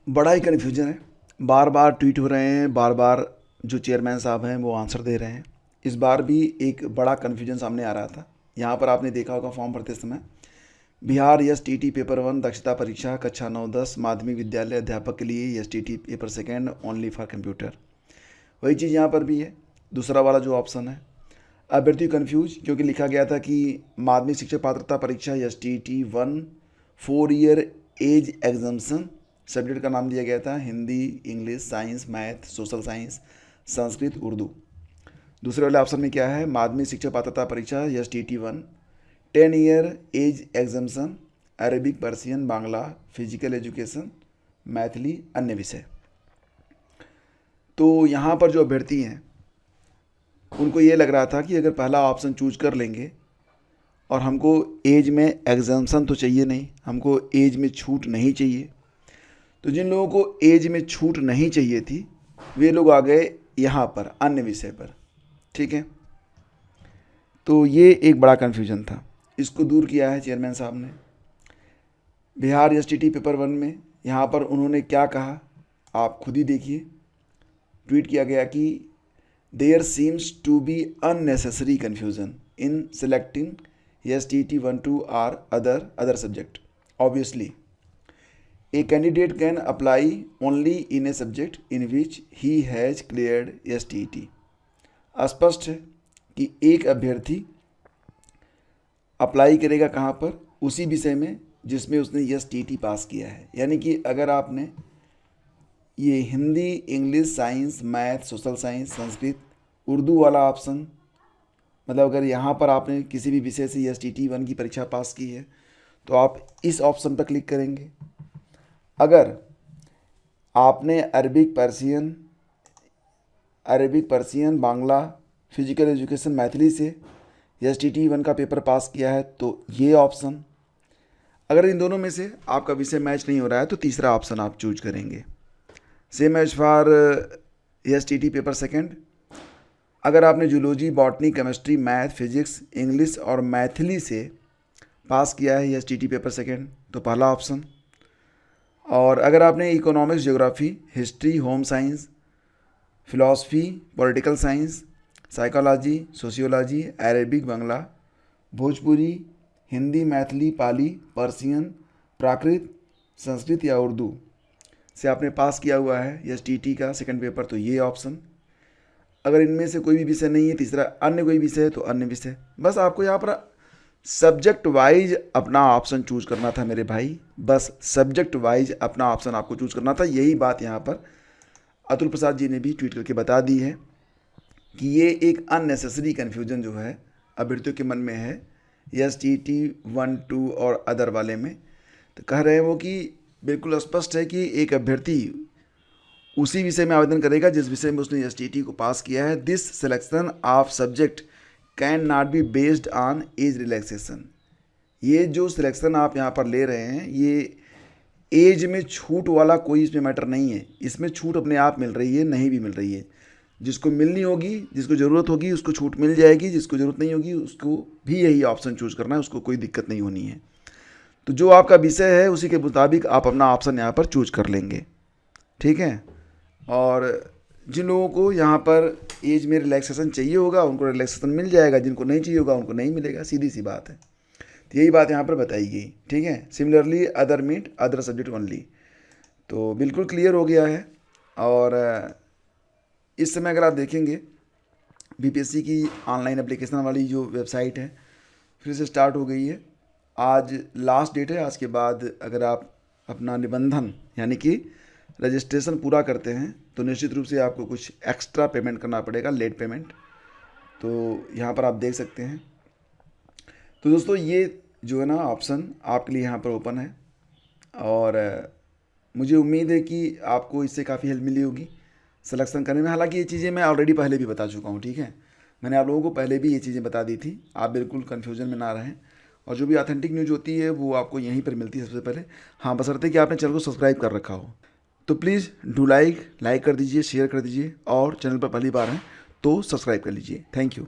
बड़ा ही कन्फ्यूजन है। बार बार ट्वीट हो रहे हैं, बार बार जो चेयरमैन साहब हैं वो आंसर दे रहे हैं। इस बार भी एक बड़ा कन्फ्यूजन सामने आ रहा था। यहाँ पर आपने देखा होगा फॉर्म भरते समय बिहार एसटीटी पेपर 1 दक्षता परीक्षा कक्षा 9-10 माध्यमिक विद्यालय अध्यापक के लिए STT paper second only for computer. वही चीज़ यहाँ पर भी है। दूसरा वाला जो ऑप्शन है, अभ्यर्थी कन्फ्यूज क्योंकि लिखा गया था कि माध्यमिक शिक्षक पात्रता परीक्षा STT 1 4 year age exemption, subject का नाम दिया गया था Hindi, English, science, math, social science, Sanskrit, Urdu. दूसरे वाले ऑप्शन में क्या है, माध्यमिक शिक्षक पात्रता परीक्षा STT 1 10 year age exemption, Arabic, Persian, Bangla, physical education, Maithili, अन्य विषय। तो यहाँ पर जो अभ्यर्थी हैं उनको ये लग रहा था कि अगर पहला ऑप्शन चूज कर लेंगे और हमको एज में एग्जाम्शन तो चाहिए नहीं, हमको एज में छूट नहीं चाहिए, तो जिन लोगों को एज में छूट नहीं चाहिए थी वे लोग आ गए यहाँ पर अन्य विषय पर। ठीक है, तो ये एक बड़ा कन्फ्यूजन था, इसको दूर किया है चेयरमैन साहब ने। बिहार एसटीटी पेपर 1 में यहाँ पर उन्होंने क्या कहा आप खुद ही देखिए। ट्वीट किया गया कि there seems to be unnecessary confusion in selecting STT 1-2 or other subject. Obviously a candidate can apply only in a subject in which he has cleared STT. स्पष्ट है कि एक अभ्यर्थी अप्लाई करेगा कहाँ पर, उसी विषय में जिसमें उसने एसटीटी पास किया है। यानी कि अगर आपने ये Hindi, English, science, math, social science, Sanskrit, Urdu वाला ऑप्शन, मतलब अगर यहाँ पर आपने किसी भी विषय से एसटीटी 1 की परीक्षा पास की है तो आप इस ऑप्शन पर क्लिक करेंगे। अगर आपने Arabic, Persian, Bangla, physical education, Maithili से एसटीटी 1 का पेपर पास किया है तो ये ऑप्शन। अगर इन दोनों में से आपका विषय मैच नहीं हो रहा है तो तीसरा ऑप्शन आप चूज करेंगे। Same as for STT paper second. अगर आपने zoology, botany, chemistry, math, physics, English और मैथिली से पास किया है एसटीटी पेपर सेकेंड तो पहला ऑप्शन। और अगर आपने economics, geography, history, home science, philosophy, political science, psychology, sociology, Arabic, Bangla, Bhojpuri, Hindi, Maithili, Pali, Persian, Prakrit, Sanskrit या उर्दू से आपने पास किया हुआ है एसटीटी का सेकंड पेपर तो ये ऑप्शन। अगर इनमें से कोई भी विषय नहीं है, तीसरा अन्य कोई विषय है तो अन्य विषय। बस आपको यहाँ पर सब्जेक्ट वाइज अपना ऑप्शन चूज करना था मेरे भाई, बस सब्जेक्ट वाइज अपना ऑप्शन आपको चूज करना था। यही बात यहाँ पर अतुल प्रसाद जी ने भी ट्वीट करके बता दी है कि ये एक अननेसेसरी कन्फ्यूजन जो है अभ्यर्थियों के मन में है एसटीटी 1-2 और अदर वाले में। तो कह रहे हैं वो कि बिल्कुल स्पष्ट है कि एक अभ्यर्थी उसी विषय में आवेदन करेगा जिस विषय में उसने एसटीटी को पास किया है। This selection of subject can not be based on age relaxation. ये जो सिलेक्शन आप यहाँ पर ले रहे हैं ये एज में छूट वाला कोई इसमें मैटर नहीं है। इसमें छूट अपने आप मिल रही है, नहीं भी मिल रही है। जिसको मिलनी होगी, जिसको ज़रूरत होगी उसको छूट मिल जाएगी, जिसको ज़रूरत नहीं होगी उसको भी यही ऑप्शन चूज करना है, उसको कोई दिक्कत नहीं होनी है। तो जो आपका विषय है उसी के मुताबिक आप अपना ऑप्शन यहाँ पर चूज कर लेंगे। ठीक है, और जिन लोगों को यहाँ पर एज में रिलैक्सेशन चाहिए होगा उनको रिलैक्सेशन मिल जाएगा, जिनको नहीं चाहिए होगा उनको नहीं मिलेगा, सीधी सी बात है। तो यही बात यहाँ पर बताई गई। ठीक है, similarly other meet other subject only, तो बिल्कुल क्लियर हो गया है। और इस समय अगर आप देखेंगे बीपीएससी की ऑनलाइन एप्लीकेशन वाली जो वेबसाइट है फिर से स्टार्ट हो गई है। आज लास्ट डेट है, आज के बाद अगर आप अपना निबंधन यानी कि रजिस्ट्रेशन पूरा करते हैं तो निश्चित रूप से आपको कुछ एक्स्ट्रा पेमेंट करना पड़ेगा, लेट पेमेंट। तो यहाँ पर आप देख सकते हैं। तो दोस्तों ये जो है ना ऑप्शन आपके लिए यहाँ पर ओपन है और मुझे उम्मीद है कि आपको इससे काफ़ी हेल्प मिली होगी सिलेक्शन करने में। हालांकि ये चीज़ें मैं ऑलरेडी पहले भी बता चुका हूँ। ठीक है, मैंने आप लोगों को पहले भी ये चीज़ें बता दी थी, आप बिल्कुल कन्फ्यूजन में ना रहें। और जो भी ऑथेंटिक न्यूज़ होती है वो आपको यहीं पर मिलती है सबसे पहले। हाँ, बशर्ते कि आपने चैनल को सब्सक्राइब कर रखा हो। तो प्लीज़ डू लाइक कर दीजिए, शेयर कर दीजिए और चैनल पर पहली बार हैं तो सब्सक्राइब कर लीजिए। Thank you.